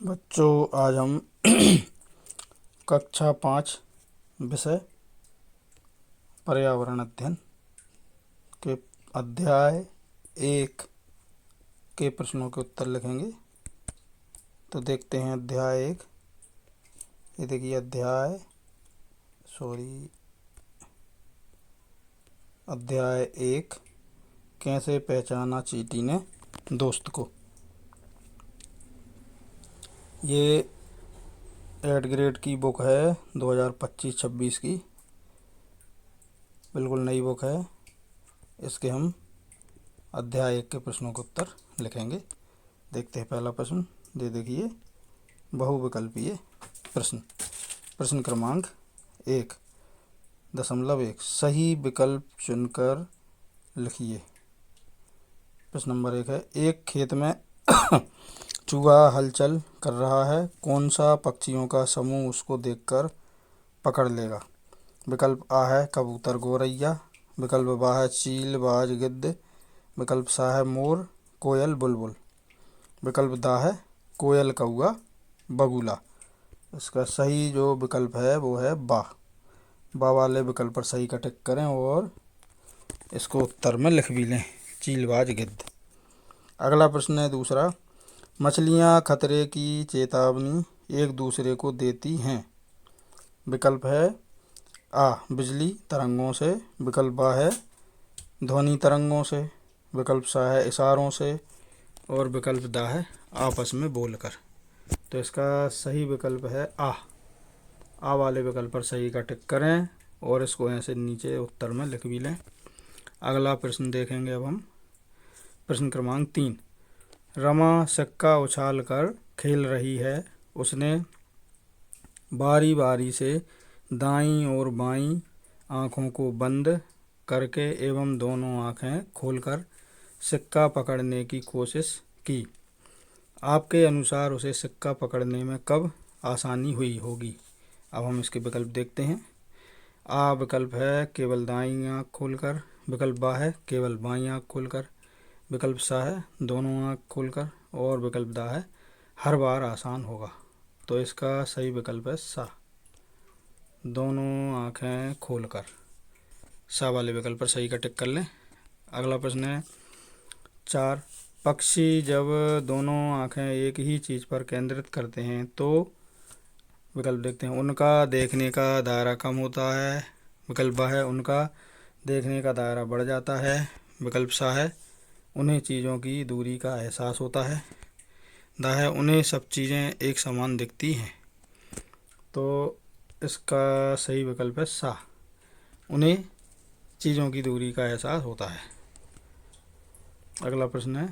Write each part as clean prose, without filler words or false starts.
बच्चों, आज हम कक्षा 5 विषय पर्यावरण अध्ययन के अध्याय 1 के प्रश्नों के उत्तर लिखेंगे। तो देखते हैं अध्याय 1। ये देखिए अध्याय 1, कैसे पहचाना चींटी ने दोस्त को। ये 8 ग्रेड की बुक है, 2025-26 की, बिल्कुल नई बुक है। इसके हम अध्याय 1 के प्रश्नों के उत्तर लिखेंगे। देखते हैं पहला प्रश्न। देखिए, बहुविकल्पीय प्रश्न। प्रश्न क्रमांक 1.1 सही विकल्प चुनकर लिखिए। प्रश्न नंबर 1 है, एक खेत में चूहा हलचल कर रहा है, कौन सा पक्षियों का समूह उसको देखकर पकड़ लेगा। विकल्प आ है कबूतर गौरैया, विकल्प बा है चील बाज गिद्ध, विकल्प सा है मोर कोयल बुलबुल, विकल्प दा है कोयल कौआ बगुला। इसका सही जो विकल्प है वो है बा वाले विकल्प पर सही का टिक करें और इसको उत्तर में लिख भी लें, चील बाज गिद्ध। अगला प्रश्न है दूसरा, मछलियाँ खतरे की चेतावनी एक दूसरे को देती हैं। विकल्प है आ बिजली तरंगों से, विकल्प बा है ध्वनि तरंगों से, विकल्प सा है इशारों से और विकल्प दा है आपस में बोलकर। तो इसका सही विकल्प है आ वाले विकल्प पर सही का टिक करें और इसको ऐसे नीचे उत्तर में लिख भी लें। अगला प्रश्न देखेंगे अब हम। प्रश्न क्रमांक 3, रमा सिक्का उछाल कर खेल रही है, उसने बारी बारी से दाईं और बाईं आँखों को बंद करके एवं दोनों आँखें खोलकर सिक्का पकड़ने की कोशिश की। आपके अनुसार उसे सिक्का पकड़ने में कब आसानी हुई होगी। अब हम इसके विकल्प देखते हैं। आ विकल्प है केवल दाईं आँख खोलकर, विकल्प बा है केवल बाईं आँख खोलकर, विकल्प सा है दोनों आँख खोलकर और विकल्प दा है हर बार आसान होगा। तो इसका सही विकल्प है सा, दोनों आँखें खोलकर। सा वाले विकल्प पर सही का टिक कर लें। अगला प्रश्न है 4, पक्षी जब दोनों आँखें एक ही चीज़ पर केंद्रित करते हैं तो विकल्प देखते हैं। उनका देखने का दायरा कम होता है, विकल्प बा है उनका देखने का दायरा बढ़ जाता है, विकल्प सा है उन्हें चीज़ों की दूरी का एहसास होता है, दा है उन्हें सब चीज़ें एक समान दिखती हैं। तो इसका सही विकल्प है सा, उन्हें चीज़ों की दूरी का एहसास होता है। अगला प्रश्न है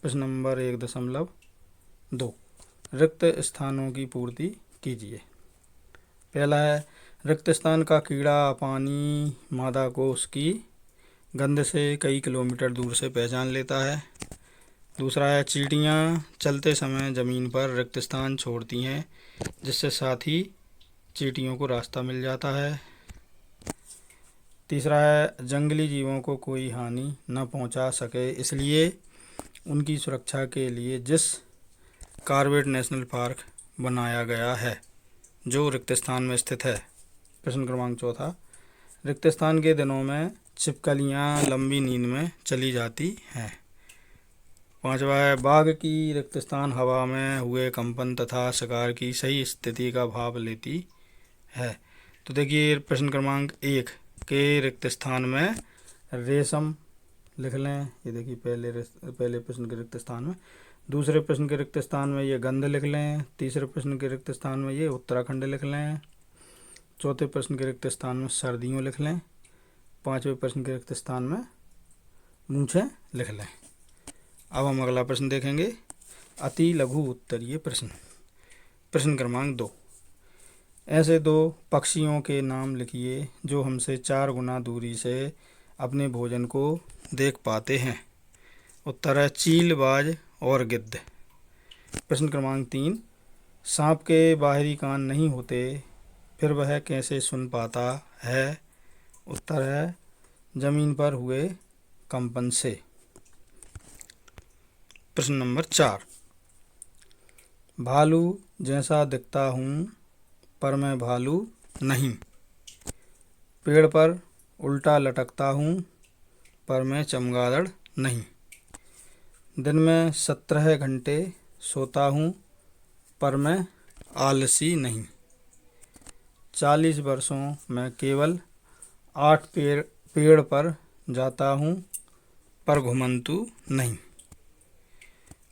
प्रश्न नंबर 1.2 रिक्त स्थानों की पूर्ति कीजिए। पहला है, रिक्त स्थान का कीड़ा पानी मादा को उसकी गंध से कई किलोमीटर दूर से पहचान लेता है। दूसरा है, चींटियाँ चलते समय ज़मीन पर रिक्त स्थान छोड़ती हैं, जिससे साथ ही चींटियों को रास्ता मिल जाता है। तीसरा है, जंगली जीवों को कोई हानि न पहुंचा सके इसलिए उनकी सुरक्षा के लिए जिस कॉर्बेट नेशनल पार्क बनाया गया है जो रिक्त स्थान में स्थित है। प्रश्न क्रमांक 4, रिक्त स्थान के दिनों में छिपकलियाँ लंबी नींद में चली जाती हैं। 5वां है, बाघ की रिक्त स्थान हवा में हुए कंपन तथा शिकार की सही स्थिति का भाव लेती है। तो देखिए प्रश्न क्रमांक 1 के रिक्त स्थान में रेशम लिख लें। ये देखिए पहले प्रश्न के रिक्त स्थान में, दूसरे प्रश्न के रिक्त स्थान में ये गंध लिख लें, तीसरे प्रश्न के रिक्त स्थान में ये उत्तराखंड लिख लें, चौथे प्रश्न के रिक्त स्थान में सर्दियों लिख लें, 5वें प्रश्न के रिक्त स्थान में मूंछें लिख लें। अब हम अगला प्रश्न देखेंगे, अति लघु उत्तरीय प्रश्न। प्रश्न क्रमांक 2, ऐसे 2 पक्षियों के नाम लिखिए जो हमसे 4 गुना दूरी से अपने भोजन को देख पाते हैं। उत्तर है चील बाज और गिद्ध। प्रश्न क्रमांक 3, सांप के बाहरी कान नहीं होते फिर वह कैसे सुन पाता है। उत्तर है जमीन पर हुए कंपन से। प्रश्न नंबर 4, भालू जैसा दिखता हूँ पर मैं भालू नहीं। पेड़ पर उल्टा लटकता हूँ पर मैं चमगादड़ नहीं। दिन में 17 घंटे सोता हूँ पर मैं आलसी नहीं। 40 वर्षों में केवल 8 पेड़ पर जाता हूँ पर घुमंतू नहीं।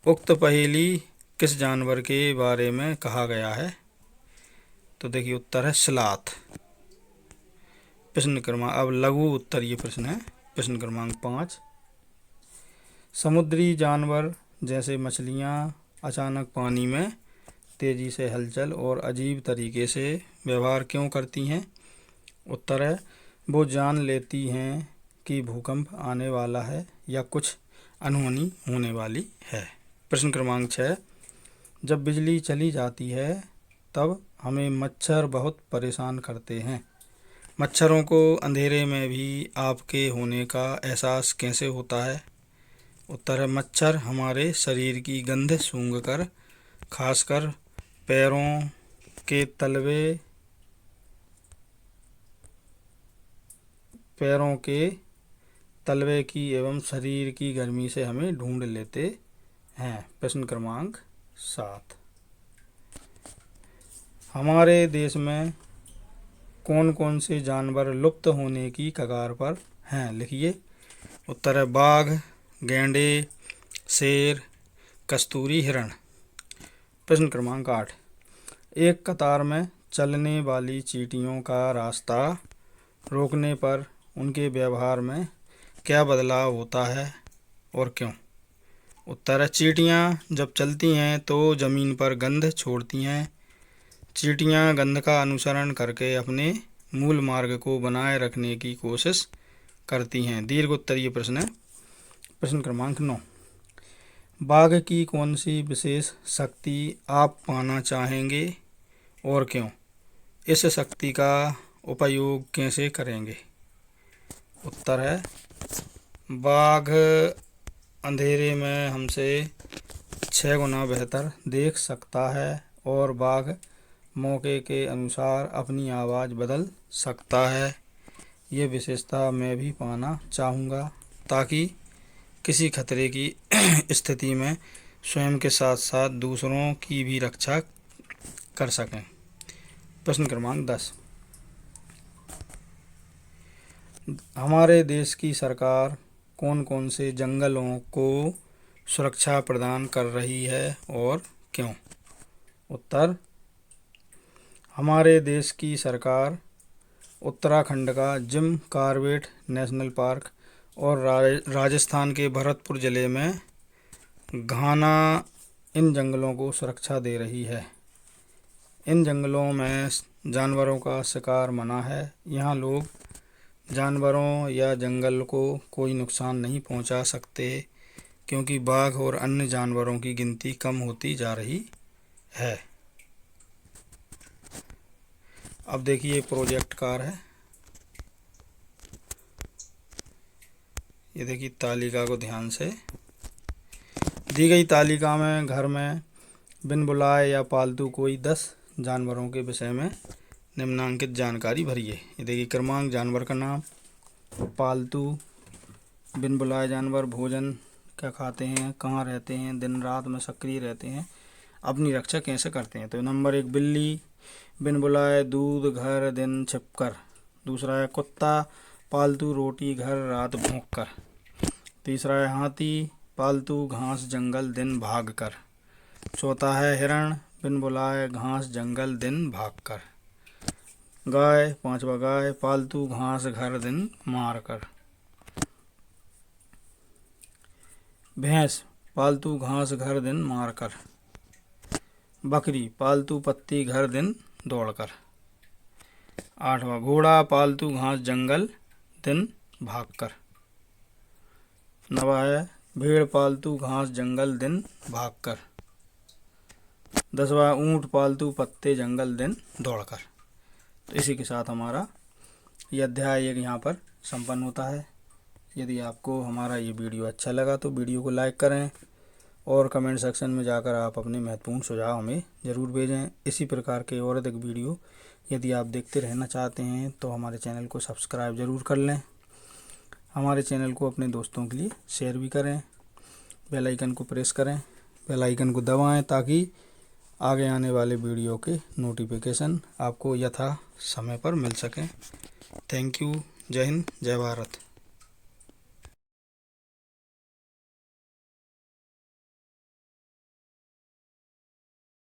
उक्त पहेली किस जानवर के बारे में कहा गया है? तो देखिए उत्तर है स्लॉथ। प्रश्न क्रमांक, अब लघु उत्तर ये प्रश्न है। प्रश्न क्रमांक 5, समुद्री जानवर जैसे मछलियाँ अचानक पानी में तेजी से हलचल और अजीब तरीके से व्यवहार क्यों करती हैं? उत्तर है वो जान लेती हैं कि भूकंप आने वाला है या कुछ अनहोनी होने वाली है। प्रश्न क्रमांक 6, जब बिजली चली जाती है तब हमें मच्छर बहुत परेशान करते हैं। मच्छरों को अंधेरे में भी आपके होने का एहसास कैसे होता है? उत्तर है मच्छर हमारे शरीर की गंध सूंघकर, खासकर पैरों के तलवे की एवं शरीर की गर्मी से हमें ढूंढ लेते हैं। प्रश्न क्रमांक 7, हमारे देश में कौन कौन से जानवर लुप्त होने की कगार पर हैं? लिखिए। उत्तर है बाघ, गैंडे, शेर, कस्तूरी हिरण। प्रश्न क्रमांक 8, एक कतार में चलने वाली चींटियों का रास्ता रोकने पर उनके व्यवहार में क्या बदलाव होता है और क्यों? उत्तर है चींटियाँ जब चलती हैं तो जमीन पर गंध छोड़ती हैं। चींटियाँ गंध का अनुसरण करके अपने मूल मार्ग को बनाए रखने की कोशिश करती हैं। दीर्घ उत्तरीय प्रश्न है। प्रश्न क्रमांक 9, बाघ की कौन सी विशेष शक्ति आप पाना चाहेंगे और क्यों? इस शक्ति का उपयोग कैसे करेंगे? उत्तर है बाघ अंधेरे में हमसे 6 गुना बेहतर देख सकता है और बाघ मौके के अनुसार अपनी आवाज़ बदल सकता है। ये विशेषता मैं भी पाना चाहूँगा ताकि किसी खतरे की स्थिति में स्वयं के साथ साथ दूसरों की भी रक्षा कर सकें। प्रश्न क्रमांक 10, हमारे देश की सरकार कौन कौन से जंगलों को सुरक्षा प्रदान कर रही है और क्यों? उत्तर, हमारे देश की सरकार उत्तराखंड का जिम कॉर्बेट नेशनल पार्क और राजस्थान के भरतपुर जिले में घाना इन जंगलों को सुरक्षा दे रही है। इन जंगलों में जानवरों का शिकार मना है। यहाँ लोग जानवरों या जंगल को कोई नुकसान नहीं पहुँचा सकते क्योंकि बाघ और अन्य जानवरों की गिनती कम होती जा रही है। अब देखिए प्रोजेक्ट कार है। ये देखिए तालिका को ध्यान से। दी गई तालिका में घर में बिन बुलाए या पालतू कोई 10 जानवरों के विषय में निम्नांकित जानकारी भरिए। ये देखिए क्रमांक, जानवर का नाम, पालतू, बिन बुलाए जानवर, भोजन क्या खाते हैं, कहाँ रहते हैं, दिन रात में सक्रिय रहते हैं, अपनी रक्षा कैसे करते हैं। तो नंबर 1 बिल्ली, बिन बुलाए दूध, घर दिन छिपकर। दूसरा है कुत्ता, पालतू रोटी घर रात भौंककर। तीसरा है हाथी, पालतू घास जंगल दिन भागकर। चौथा है हिरण, बिन बुलाए घास जंगल दिन भागकर। गाय, पांचवा गाय, पालतू घास घर दिन मारकर। भैंस, पालतू घास घर दिन मारकर। बकरी, पालतू पत्ती घर दिन दौड़कर। आठवां घोड़ा, पालतू घास जंगल दिन भागकर। नवा है भेड़, पालतू घास जंगल दिन भागकर। 10वां ऊँट, पालतू पत्ते जंगल दिन दौड़कर। तो इसी के साथ हमारा यह अध्याय एक यहाँ पर संपन्न होता है। यदि आपको हमारा ये वीडियो अच्छा लगा तो वीडियो को लाइक करें और कमेंट सेक्शन में जाकर आप अपने महत्वपूर्ण सुझाव हमें ज़रूर भेजें। इसी प्रकार के और अधिक वीडियो यदि आप देखते रहना चाहते हैं तो हमारे चैनल को सब्सक्राइब ज़रूर कर लें। हमारे चैनल को अपने दोस्तों के लिए शेयर भी करें। बेल आइकन को प्रेस करें, बेल आइकन को दबाएं ताकि आगे आने वाले वीडियो के नोटिफिकेशन आपको यथा समय पर मिल सकें। Thank you. जय हिंद, जय भारत।